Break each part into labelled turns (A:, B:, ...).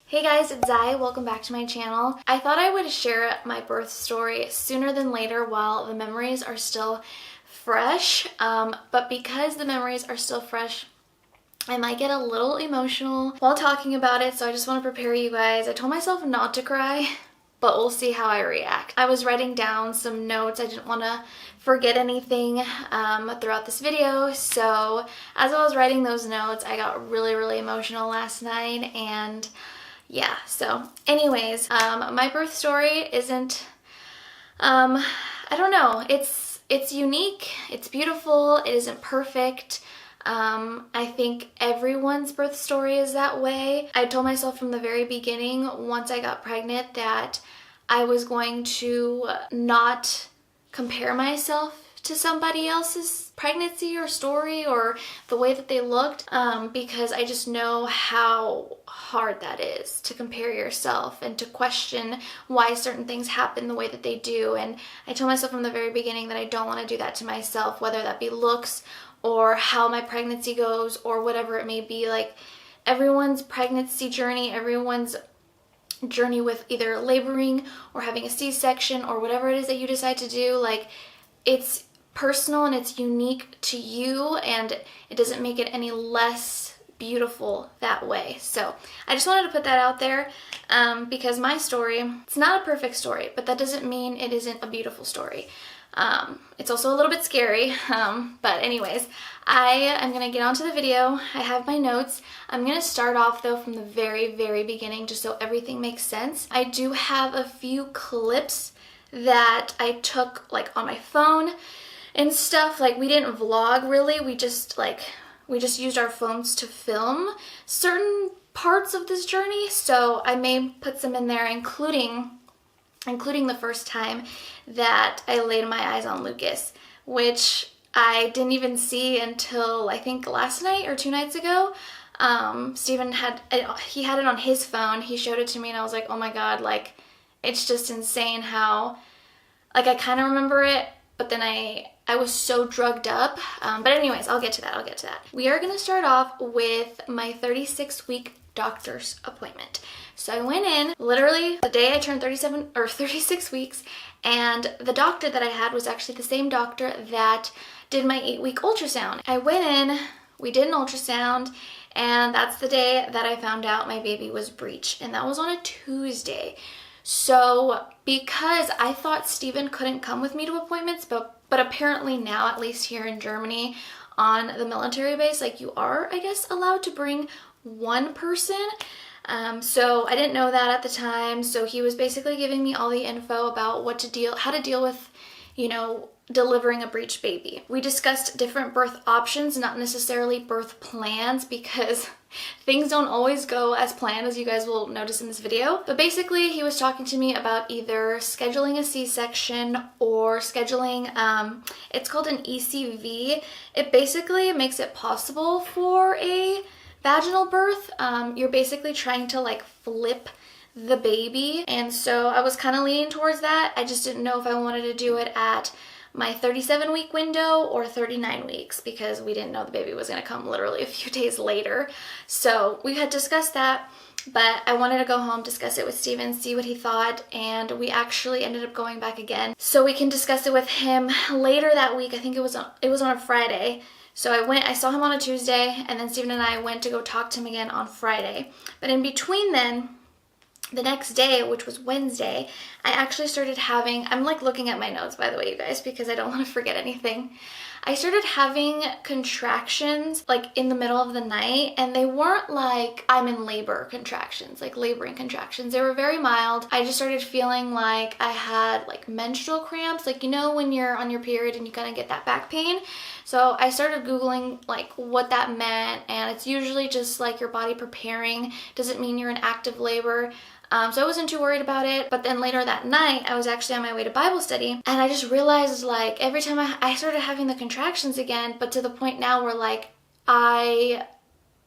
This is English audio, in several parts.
A: Hey guys, it's Zai. Welcome back to my channel. I thought I would share my birth story sooner than later while the memories are still fresh. But because the memories are still fresh, I might get a little emotional while talking about it, so I just want to prepare you guys. I told myself not to cry, but we'll see how I react. I was writing down some notes. I didn't want to forget anything throughout this video, so as I was writing those notes, I got really emotional last night, and yeah, so anyways, my birth story isn't, I don't know, it's unique, it's beautiful, it isn't perfect. I think everyone's birth story is that way. I told myself from the very beginning, once I got pregnant, that I was going to not compare myself to somebody else's pregnancy or story or the way that they looked, because I just know how hard that is to compare yourself and to question why certain things happen the way that they do. And I told myself from the very beginning that I don't want to do that to myself, whether that be looks or how my pregnancy goes or whatever it may be. Like, everyone's pregnancy journey, everyone's journey with either laboring or having a C-section or whatever it is that you decide to do, like, it's personal and it's unique to you, and it doesn't make it any less beautiful that way. So I just wanted to put that out there, because my story, it's not a perfect story, but that doesn't mean it isn't a beautiful story. It's also a little bit scary, but anyways, I am gonna get on to the video. I have my notes. I'm gonna start off though from the very beginning, just so everything makes sense. I do have a few clips that I took like on my phone and stuff. Like, we didn't vlog really, we just used our phones to film certain parts of this journey, so I may put some in there, including the first time that I laid my eyes on Lucas, which I didn't even see until I think last night or 2 nights ago. Steven had it on his phone. He showed it to me and I was like, oh my god, like, it's just insane how, like, I kind of remember it, but then I was so drugged up. But anyways, I'll get to that. We are going to start off with my 36-week doctor's appointment. So I went in literally the day I turned 36 weeks, and the doctor that I had was actually the same doctor that did my 8-week ultrasound. I went in, we did an ultrasound, and that's the day that I found out my baby was breech, and that was on a Tuesday. So because I thought Steven couldn't come with me to appointments, but apparently now, at least here in Germany on the military base, like, you are, I guess, allowed to bring one person. So I didn't know that at the time. So he was basically giving me all the info about how to deal with, you know, delivering a breech baby. We discussed different birth options, not necessarily birth plans, because things don't always go as planned, as you guys will notice in this video. But basically, he was talking to me about either scheduling a C-section or scheduling, it's called an ECV. It basically makes it possible for a vaginal birth. You're basically trying to like flip the baby, and so I was kind of leaning towards that. I just didn't know if I wanted to do it at my 37-week window or 39 weeks, because we didn't know the baby was going to come literally a few days later. So we had discussed that, but I wanted to go home, discuss it with Steven, see what he thought, and we actually ended up going back again so we can discuss it with him later that week. I think it was on a Friday. So I saw him on a Tuesday, and then Steven and I went to go talk to him again on Friday. But in between then, the next day, which was Wednesday, I actually started having, I'm like looking at my notes, by the way, you guys, because I don't want to forget anything. I started having contractions like in the middle of the night, and they weren't like I'm in labor contractions, like laboring contractions. They were very mild. I just started feeling like I had like menstrual cramps, like, you know, when you're on your period and you kind of get that back pain. So I started Googling like what that meant, and it's usually just like your body preparing. Doesn't mean you're in active labor. So I wasn't too worried about it. But then later that night, I was actually on my way to Bible study, and I just realized like every time I started having the contractions again, but to the point now where like I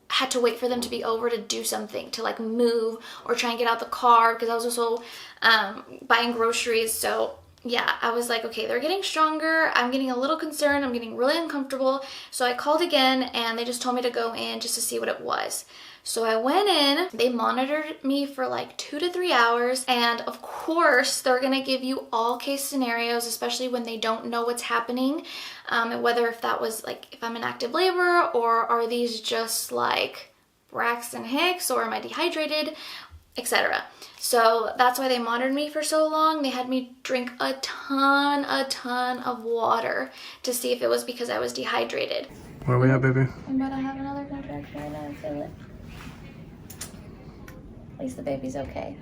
A: had to wait for them to be over to do something, to like move or try and get out the car, because I was also buying groceries. So yeah, I was like, okay, they're getting stronger. I'm getting a little concerned. I'm getting really uncomfortable. So I called again, and they just told me to go in just to see what it was. So I went in, they monitored me for like 2 to 3 hours, and of course they're gonna give you all case scenarios, especially when they don't know what's happening, and whether if that was like if I'm in active labor, or are these just like Braxton Hicks, or am I dehydrated, etc. So that's why they monitored me for so long. They had me drink a ton of water to see if it was because I was dehydrated.
B: Where are we at, baby?
A: I'm about to have another contraction right now. I feel it. At least the baby's okay.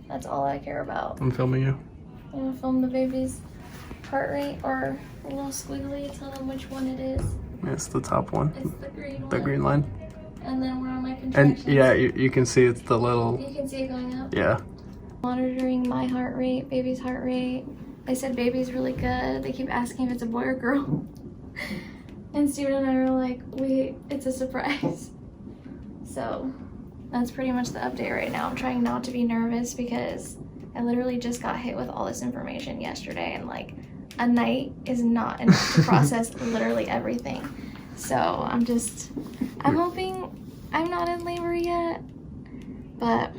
A: That's all I care about.
B: I'm filming you.
A: I'm gonna film the baby's heart rate, or a little squiggly, tell them which one it is.
B: It's the top one.
A: It's the green one.
B: The green line.
A: And then we're on my contractions.
B: And yeah, you can see it's the little...
A: You can see it going up.
B: Yeah.
A: Monitoring my heart rate, baby's heart rate. They said baby's really good. They keep asking if it's a boy or girl. And Steven and I were like, wait, it's a surprise. So that's pretty much the update right now. I'm trying not to be nervous because I literally just got hit with all this information yesterday, and like a night is not enough to process literally everything. So I'm hoping I'm not in labor yet, but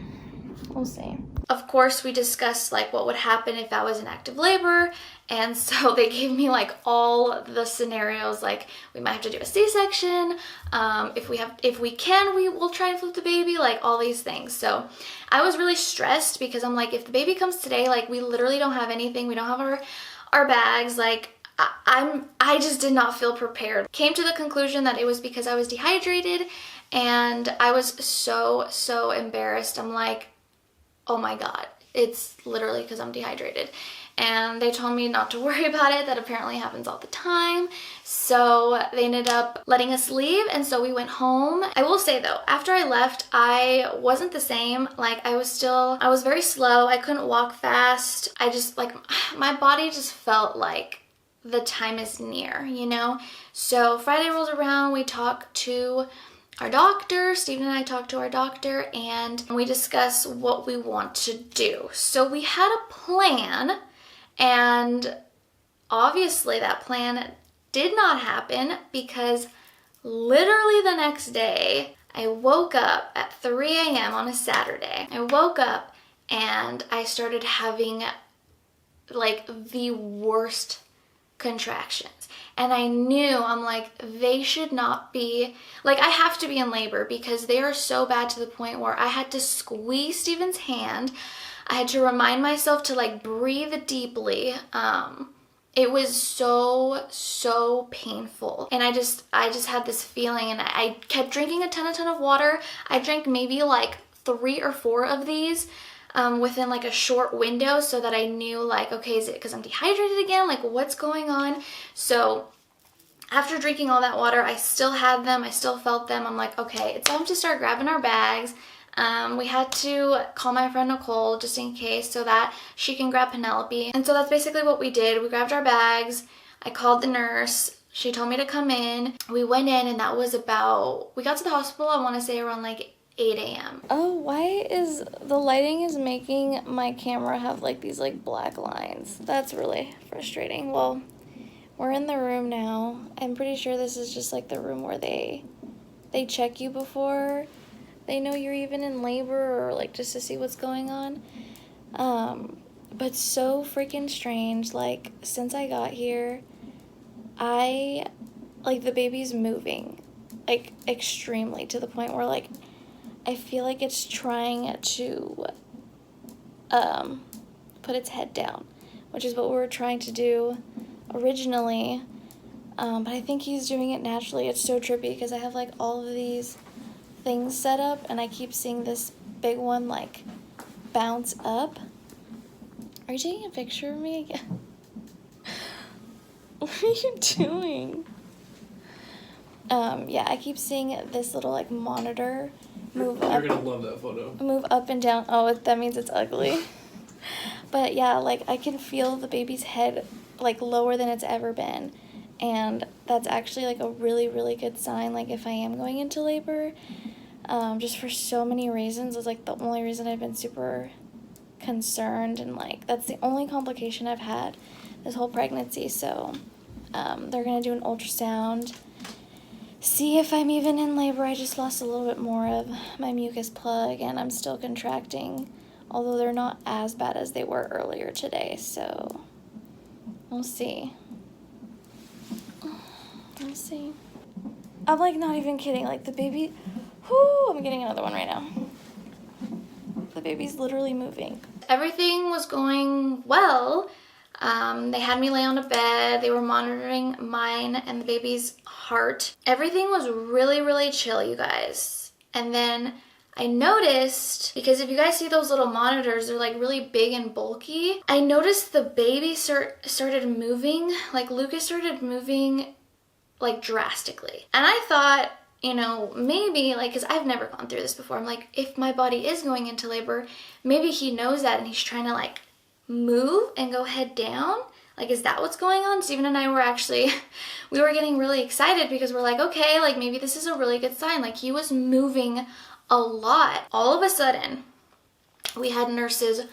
A: we'll see. Of course, we discussed like what would happen if I was in active labor, and so they gave me like all the scenarios, like we might have to do a C-section, if we can, we will try and flip the baby, like all these things. So I was really stressed because I'm like, if the baby comes today, like we literally don't have anything, we don't have our bags, like I just did not feel prepared. Came to the conclusion that it was because I was dehydrated, and I was so embarrassed. I'm like, oh my God, it's literally because I'm dehydrated. And they told me not to worry about it. That apparently happens all the time. So they ended up letting us leave, and so we went home. I will say though, after I left, I wasn't the same. Like I was very slow. I couldn't walk fast. I just like, my body just felt like the time is near, you know? So Friday rolls around, we talk to our doctor, Steven and I talked to our doctor, and we discuss what we want to do. So we had a plan, and obviously that plan did not happen because literally the next day, I woke up at 3 a.m. on a Saturday. I woke up and I started having like the worst contractions, and I knew, I'm like, they should not be, like I have to be in labor because they are so bad to the point where I had to squeeze Steven's hand. I had to remind myself to like breathe deeply. It was so painful, and I just had this feeling, and I kept drinking a ton of water. I drank maybe like 3 or 4 of these within like a short window, so that I knew like, okay, is it because I'm dehydrated again? Like what's going on? So after drinking all that water, I still had them. I still felt them. I'm like, okay, it's time to start grabbing our bags. We had to call my friend Nicole just in case so that she can grab Penelope. And so that's basically what we did. We grabbed our bags. I called the nurse. She told me to come in. We went in, and that was we got to the hospital, I want to say around like 8 a.m. Oh, why is the lighting is making my camera have like these like black lines? That's really frustrating. Well, we're in the room now. I'm pretty sure this is just like the room where they check you before they know you're even in labor, or like just to see what's going on. But so freaking strange. Like since I got here, like the baby's moving like extremely, to the point where like I feel like it's trying to put its head down, which is what we were trying to do originally. But I think he's doing it naturally. It's so trippy because I have like all of these things set up, and I keep seeing this big one like bounce up. Are you taking a picture of me again? What are you doing? Yeah, I keep seeing this little like monitor move up.
B: You're gonna love that photo.
A: Move up and down. Oh, that means it's ugly. But yeah, like I can feel the baby's head like lower than it's ever been. And that's actually like a really good sign, like if I am going into labor. Just for so many reasons. It's like the only reason I've been super concerned, and like that's the only complication I've had this whole pregnancy. So they're gonna do an ultrasound, see if I'm even in labor. I just lost a little bit more of my mucus plug and I'm still contracting, although they're not as bad as they were earlier today, so we'll see. We'll see. I'm like not even kidding, like the baby, whoo, I'm getting another one right now. The baby's literally moving. Everything was going well. They had me lay on a bed. They were monitoring mine and the baby's heart. Everything was really, really chill, you guys. And then I noticed, because if you guys see those little monitors, they're like really big and bulky. I noticed the baby started moving, like Lucas started moving like drastically. And I thought, you know, maybe like, because I've never gone through this before. I'm like, if my body is going into labor, maybe he knows that and he's trying to like move and go head down. Like, is that what's going on? Steven and I were actually, we were getting really excited because we're like, okay, like maybe this is a really good sign. Like he was moving a lot. All of a sudden, we had nurses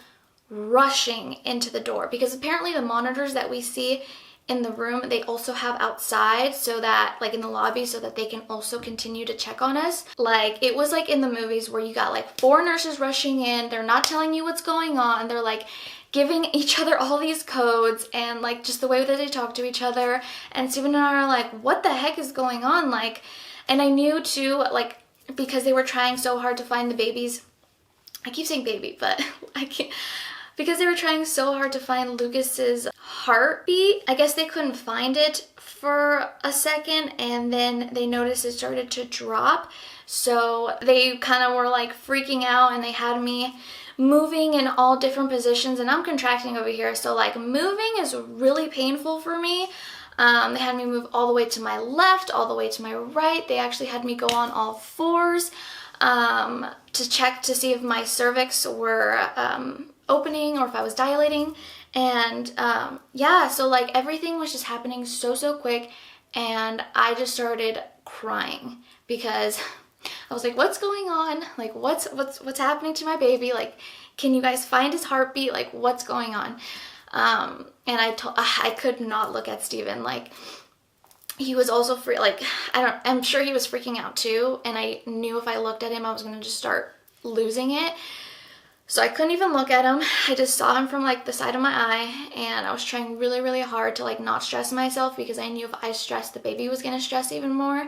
A: rushing into the door because apparently the monitors that we see in the room, they also have outside, so that like in the lobby, so that they can also continue to check on us. Like it was like in the movies where you got like 4 nurses rushing in. They're not telling you what's going on. They're like giving each other all these codes and like just the way that they talk to each other. And Steven and I are like, what the heck is going on? Like, and I knew too, like, because they were trying so hard to find the babies. I keep saying baby, but I can't. Because they were trying so hard to find Lucas's heartbeat. I guess they couldn't find it for a second and then they noticed it started to drop. So they kind of were like freaking out and they had me moving in all different positions and I'm contracting over here. So like moving is really painful for me. They had me move all the way to my left, all the way to my right. They actually had me go on all 4s to check to see if my cervix were opening or if I was dilating. And yeah, so like everything was just happening so quick and I just started crying because I was like, what's going on? Like what's happening to my baby? Like, can you guys find his heartbeat? Like what's going on? And I could not look at Steven. Like he was also I'm sure he was freaking out too. And I knew if I looked at him, I was going to just start losing it. So I couldn't even look at him. I just saw him from like the side of my eye and I was trying really hard to like not stress myself because I knew if I stressed, the baby was going to stress even more.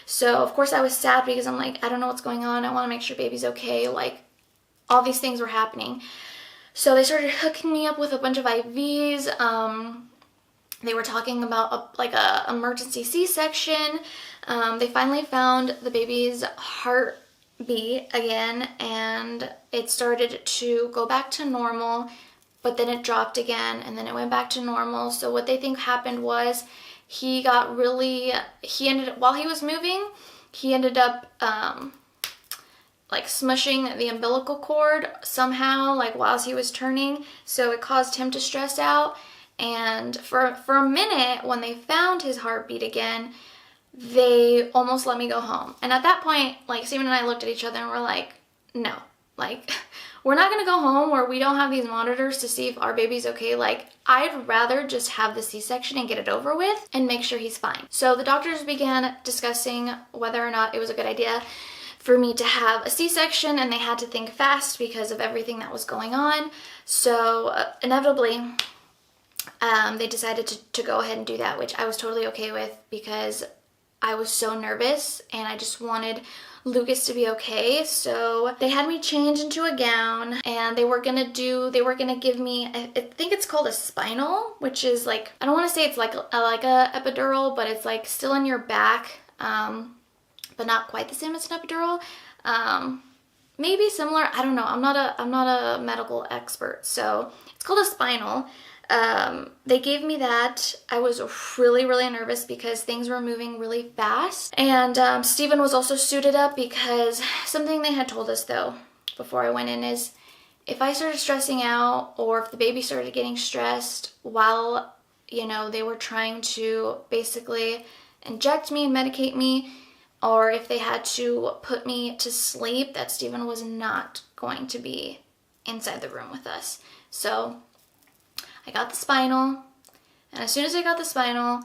A: So of course I was sad because I'm like, I don't know what's going on. I want to make sure baby's okay. Like all these things were happening. So they started hooking me up with a bunch of IVs. They were talking about a emergency C-section. They finally found the baby's heartbeat again and it started to go back to normal, but then it dropped again and then it went back to normal. So what they think happened was while he was moving, he ended up like smushing the umbilical cord somehow, like whilst he was turning. So it caused him to stress out. And for a minute, when they found his heartbeat again, they almost let me go home. And at that point, like Steven and I looked at each other and we're like, no, like we're not gonna go home where we don't have these monitors to see if our baby's okay. Like I'd rather just have the C-section and get it over with and make sure he's fine. So the doctors began discussing whether or not it was a good idea for me to have a C-section, and they had to think fast because of everything that was going on. So inevitably, they decided to go ahead and do that, which I was totally okay with because I was so nervous and I just wanted Lucas to be okay. So they had me change into a gown and they were gonna give me, I think it's called a spinal, which is like, I don't want to say it's like a epidural, but it's like still in your back, but not quite the same as an epidural. Maybe similar, I don't know. I'm not a medical expert, so it's called a spinal. They gave me that. I was really nervous because things were moving really fast. And Steven was also suited up because something they had told us though before I went in is if I started stressing out or if the baby started getting stressed while, you know, they were trying to basically inject me and medicate me, or if they had to put me to sleep, that Steven was not going to be inside the room with us. So I got the spinal, and as soon as I got the spinal,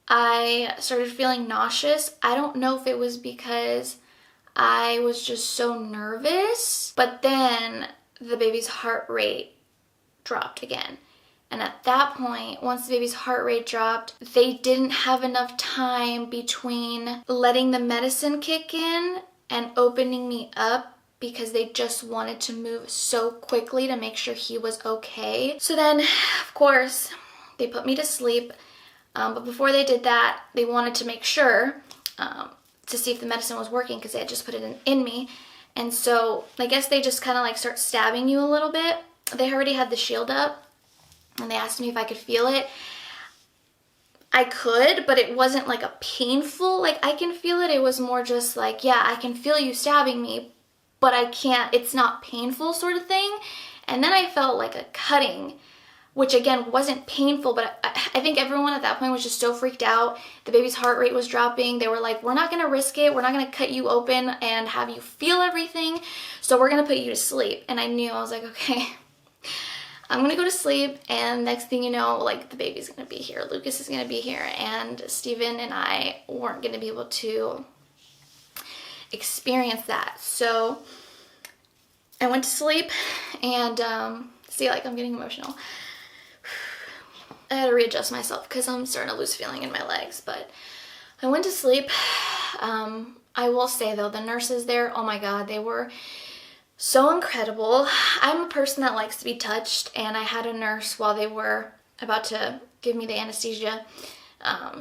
A: I started feeling nauseous. I don't know if it was because I was just so nervous, but then the baby's heart rate dropped again. And at that point, once the baby's heart rate dropped, they didn't have enough time between letting the medicine kick in and opening me up because they just wanted to move so quickly to make sure he was okay. So then, of course, they put me to sleep. But before they did that, they wanted to make sure to see if the medicine was working because they had just put it in me. And so I guess they just kind of like start stabbing you a little bit. They already had the shield up and they asked me if I could feel it. I could, but it wasn't like a painful, like I can feel it. It was more just like, yeah, I can feel you stabbing me, but I can't, it's not painful sort of thing. And then I felt like a cutting, which again wasn't painful, but I think everyone at that point was just so freaked out. The baby's heart rate was dropping. They were like, we're not gonna risk it. We're not gonna cut you open and have you feel everything. So we're gonna put you to sleep. And I knew, I was like, okay, I'm gonna go to sleep. And next thing you know, like the baby's gonna be here. Lucas is gonna be here. And Steven and I weren't gonna be able to experience that. So I went to sleep and see, like I'm getting emotional. I had to readjust myself because I'm starting to lose feeling in my legs, but I went to sleep. I will say though, the nurses there, oh my God, they were so incredible. I'm a person that likes to be touched, and I had a nurse while they were about to give me the anesthesia.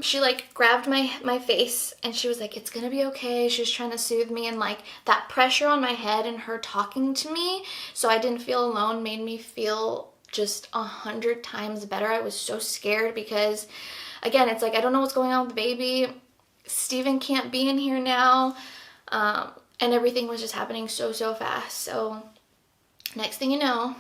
A: She like grabbed my face and she was like, it's gonna be okay. She was trying to soothe me, and like that pressure on my head and her talking to me so I didn't feel alone made me feel just 100 times better. I was so scared because again, it's like I don't know what's going on with the baby. Steven can't be in here now. And everything was just happening so fast. So next thing you know,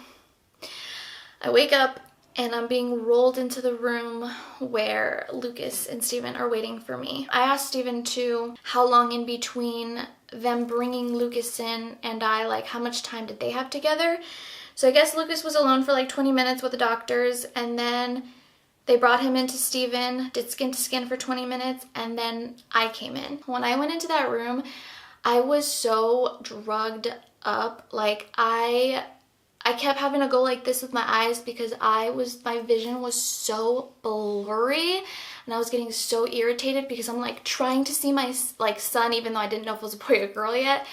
A: I wake up and I'm being rolled into the room where Lucas and Steven are waiting for me. I asked Steven too how long in between them bringing Lucas in and I, like how much time did they have together? So I guess Lucas was alone for like 20 minutes with the doctors, and then they brought him into Steven, did skin to skin for 20 minutes, and then I came in. When I went into that room, I was so drugged up. Like I kept having to go like this with my eyes because my vision was so blurry, and I was getting so irritated because I'm like trying to see my like son, even though I didn't know if it was a boy or girl yet.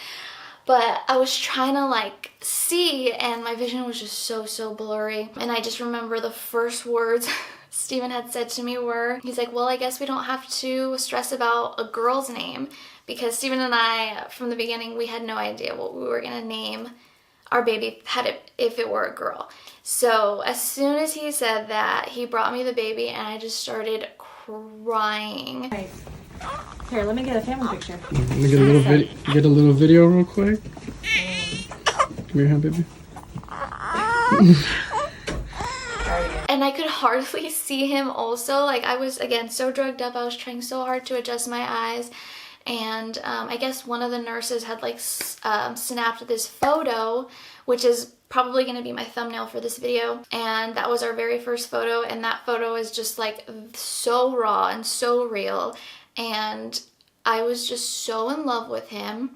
A: But I was trying to like see, and my vision was just so blurry. And I just remember the first words Steven had said to me were, he's like, well, I guess we don't have to stress about a girl's name, because Steven and I, from the beginning, we had no idea what we were gonna name our baby if it were a girl. So as soon as he said that, he brought me the baby and I just started crying.
C: Right. Here, let me get a family picture.
B: Let me get a little video real quick. Come here, huh, baby.
A: And I could hardly see him also. Like I was, again, so drugged up. I was trying so hard to adjust my eyes. And I guess one of the nurses had like snapped this photo, which is probably going to be my thumbnail for this video. And that was our very first photo. And that photo is just like so raw and so real. And I was just so in love with him.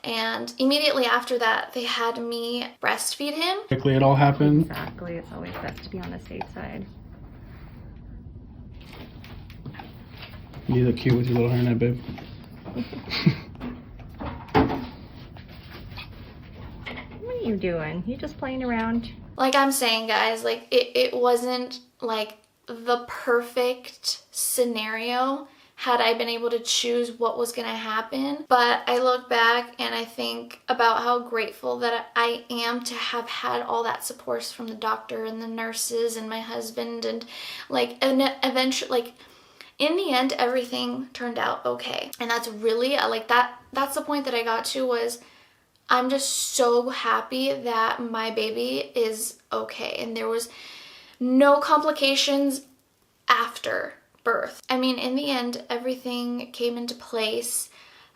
A: And immediately after that, they had me breastfeed him.
B: Quickly, it all happened.
C: Exactly. It's always best to be on the safe side.
B: You look cute with your little hairnet, babe.
C: What are you doing? You just playing around?
A: Like I'm saying, guys, like it wasn't like the perfect scenario had I been able to choose what was gonna happen. But I look back and I think about how grateful that I am to have had all that support from the doctor and the nurses and my husband, and like, and eventually, like, in the end, everything turned out okay. And that's really, like, that's the point that I got to, was I'm just so happy that my baby is okay. And there was no complications after birth. I mean, in the end, everything came into place.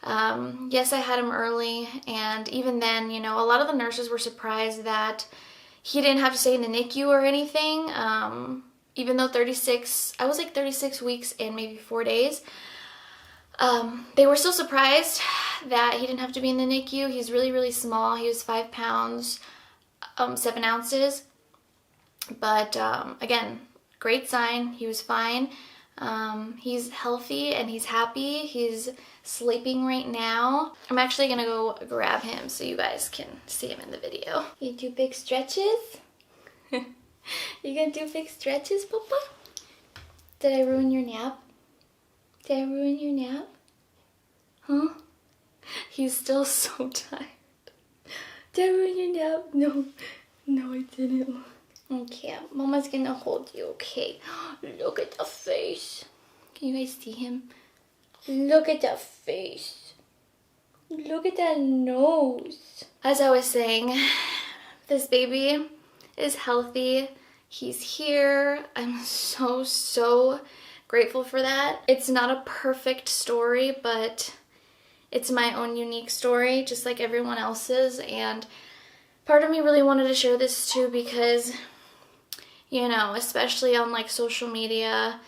A: Yes, I had him early, and even then, you know, a lot of the nurses were surprised that he didn't have to stay in the NICU or anything. even though I was like 36 weeks and maybe 4 days, they were still surprised that he didn't have to be in the NICU. He's really, really small. He was 5 pounds, 7 ounces. But again, great sign. He was fine. He's healthy and he's happy. He's sleeping right now. I'm actually gonna go grab him so you guys can see him in the video. You do big stretches? You gonna do big stretches, Papa? Did I ruin your nap? Did I ruin your nap? Huh? He's still so tired. Did I ruin your nap? No. No, I didn't. Okay, Mama's gonna hold you, okay? Look at the face. Can you guys see him? Look at that face. Look at that nose. As I was saying, this baby is healthy. He's here. I'm so grateful for that. It's not a perfect story, but it's my own unique story, just like everyone else's. And part of me really wanted to share this too because, you know, especially on like social media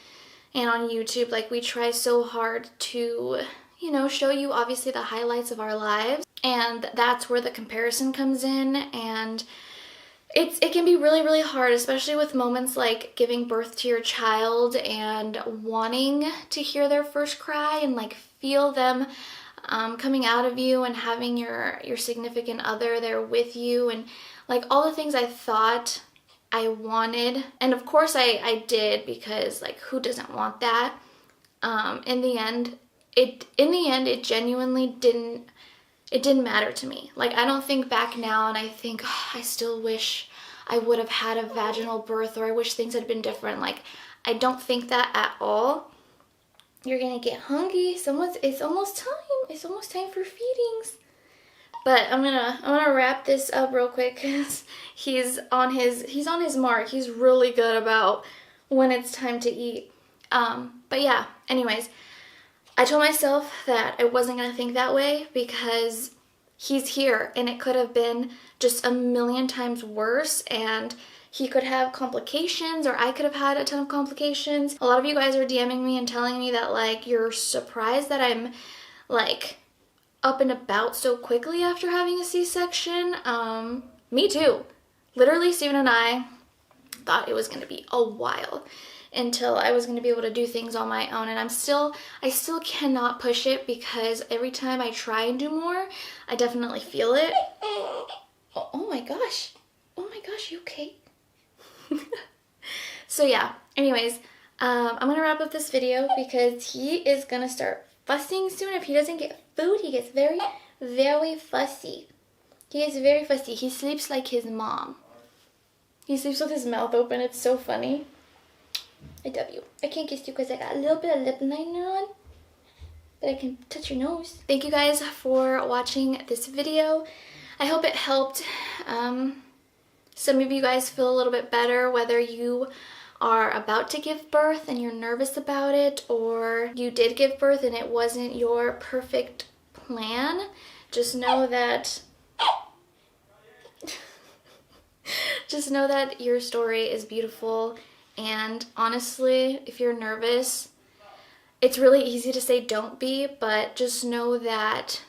A: and on YouTube, like we try so hard to, you know, show you obviously the highlights of our lives. And that's where the comparison comes in. And it can be really, really hard, especially with moments like giving birth to your child and wanting to hear their first cry and like feel them coming out of you and having your significant other there with you and like all the things I thought I wanted. And of course I did, because like who doesn't want that? In the end it genuinely didn't matter to me. Like I don't think back now and I think, oh, I still wish I would have had a vaginal birth, or I wish things had been different. Like I don't think that at all. You're gonna get hungry. It's almost time. It's almost time for feedings. But I'm gonna wrap this up real quick because he's on his mark. He's really good about when it's time to eat. But yeah, anyways, I told myself that I wasn't gonna think that way because he's here and it could have been just a million times worse, and he could have complications, or I could have had a ton of complications. A lot of you guys are DMing me and telling me that like you're surprised that I'm like up and about so quickly after having a C-section. Me too. Literally, Steven and I thought it was going to be a while until I was going to be able to do things on my own, and I still cannot push it because every time I try and do more, I definitely feel it. Oh my gosh. Oh my gosh, you okay? So yeah, anyways, I'm gonna wrap up this video because he is gonna start fussing soon. If he doesn't get food, he gets very, very fussy. He is very fussy. He sleeps like his mom. He sleeps with his mouth open. It's so funny. I love you. I can't kiss you because I got a little bit of lip liner on, but I can touch your nose. Thank you guys for watching this video. I hope it helped some of you guys feel a little bit better, whether you are about to give birth and you're nervous about it, or you did give birth and it wasn't your perfect plan. Just know that your story is beautiful. And honestly, if you're nervous, it's really easy to say don't be, but just know that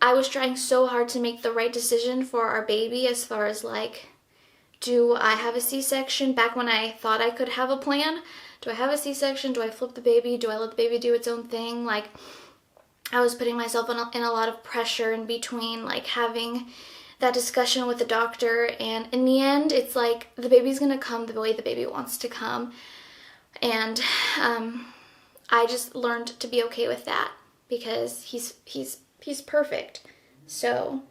A: I was trying so hard to make the right decision for our baby, as far as like, do I have a C-section? Back when I thought I could have a plan, do I have a C-section? Do I flip the baby? Do I let the baby do its own thing? Like, I was putting myself in a lot of pressure in between, like having that discussion with the doctor, and in the end, it's like the baby's gonna come the way the baby wants to come, and I just learned to be okay with that because he's perfect. So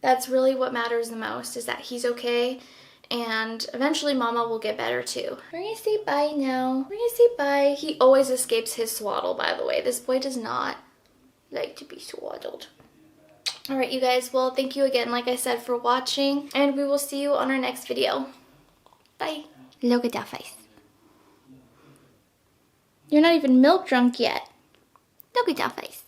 A: that's really what matters the most, is that he's okay, and eventually Mama will get better too. We're gonna say bye now. We're gonna say bye. He always escapes his swaddle, by the way. This boy does not like to be swaddled. Alright, you guys, well, thank you again, like I said, for watching, and we will see you on our next video. Bye. Look at that face. You're not even milk drunk yet. Look at that face.